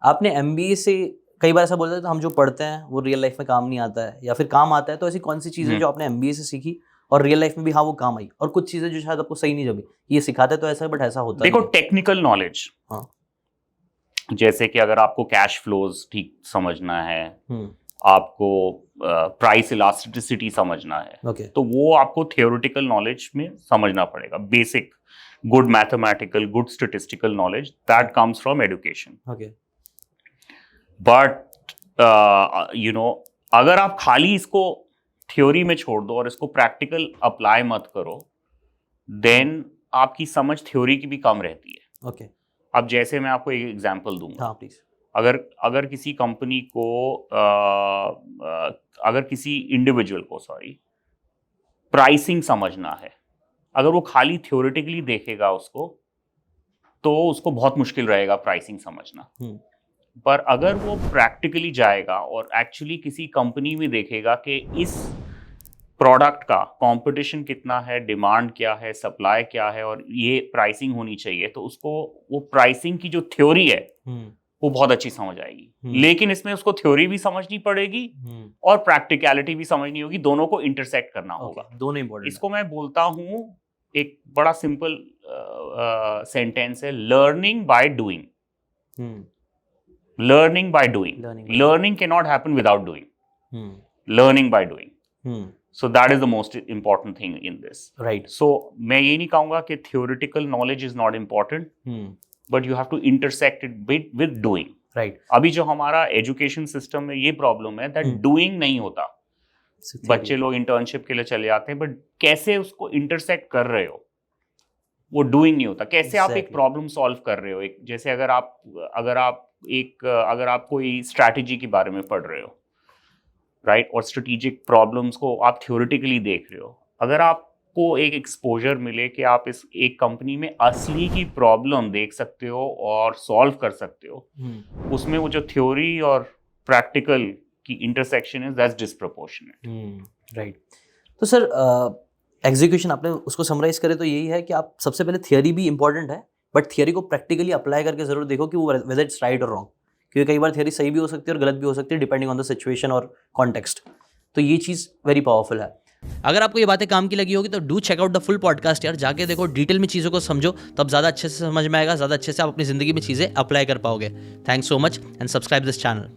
आपने एमबीए से कई बार ऐसा बोलते हैं तो हम जो पढ़ते हैं वो रियल लाइफ में काम नहीं आता है या फिर काम आता है, तो ऐसी कौन सी चीज़ें जो आपने एमबीए से सीखी और रियल लाइफ में भी हाँ वो काम आई, और कुछ चीज़ें जो शायद आपको सही नहीं जमी, ये सिखाते तो ऐसा है बट ऐसा होता देखो नहीं है। टेक्निकल नॉलेज, हाँ। जैसे कि अगर आपको कैश फ्लोज ठीक समझना है, हम्म। आपको प्राइस इलास्टिसिटी समझना है, ओके। तो वो आपको थियोरेटिकल नॉलेज में समझना पड़ेगा। Basic good mathematical, good statistical knowledge that comes from education. Okay. But अगर आप खाली इसको थ्योरी में छोड़ दो और इसको प्रैक्टिकल अप्लाई मत करो, देन आपकी समझ थ्योरी की भी कम रहती है। ओके। अब जैसे मैं आपको एक एग्जांपल दूंगा। हाँ प्लीज। अगर किसी कंपनी को अगर किसी इंडिविजुअल को प्राइसिंग समझना है, अगर वो खाली थ्योरेटिकली देखेगा उसको, तो उसको बहुत मुश्किल रहेगा प्राइसिंग समझना। पर अगर वो प्रैक्टिकली जाएगा और एक्चुअली किसी कंपनी में देखेगा कि इस प्रोडक्ट का कंपटीशन कितना है, डिमांड क्या है, सप्लाई क्या है, और ये प्राइसिंग होनी चाहिए, तो उसको वो प्राइसिंग की जो थ्योरी है वो बहुत अच्छी समझ आएगी। लेकिन इसमें उसको थ्योरी भी समझनी पड़ेगी और प्रैक्टिकलिटी भी समझनी होगी, दोनों को इंटरसेक्ट करना होगा। दोनों इंपॉर्टेंट। इसको मैं बोलता हूं, एक बड़ा सिंपल सेंटेंस है, learning by doing. Learning by doing. Learning cannot happen without doing. Learning by doing. So that is the most important thing in this. Right. So मैं ये नहीं कहूँगा कि theoretical knowledge is not important, but you have to intersect it with doing. Right. अभी जो हमारा education system में ये problem है that doing नहीं होता। बच्चे लोग internship के लिए चले जाते हैं, but कैसे उसको intersect कर रहे हो, वो डूइंग नहीं होता। कैसे आप एक प्रॉब्लम सॉल्व कर रहे हो, एक जैसे अगर आप कोई स्ट्रैटेजी के बारे में पढ़ रहे हो, राइट, और स्ट्रेटेजिक प्रॉब्लम्स को आप थ्योरेटिकली देख रहे हो, अगर आपको एक एक्सपोजर मिले कि आप इस एक कंपनी में असली की प्रॉब्लम देख सकते हो और सॉल्व कर सकते हो, उसमें वो जो थ्योरी और प्रैक्टिकल की intersection is that's disproportionate. Right. तो सर एग्जीक्यूशन आपने उसको समराइज करे तो यही है कि आप सबसे पहले थियरी भी इंपॉर्टेंट है, बट थियरी को प्रैक्टिकली अप्लाई करके जरूर देखो कि वो वेदर इट्स राइट और रॉन्ग, क्योंकि कई बार थियरी सही भी हो सकती है और गलत भी हो सकती है डिपेंडिंग ऑन द सिचुएशन और कॉन्टेक्स्ट। तो ये चीज़ वेरी पावरफुल है। अगर आपको ये बातें काम की लगी होगी तो do check out the full podcast यार, जाके देखो, डिटेल में चीज़ों को समझो, तब ज़्यादा अच्छे से समझ में आएगा, ज़्यादा अच्छे से आप अपनी ज़िंदगी में चीज़ें अप्लाई कर पाओगे। Thanks so much and subscribe this channel.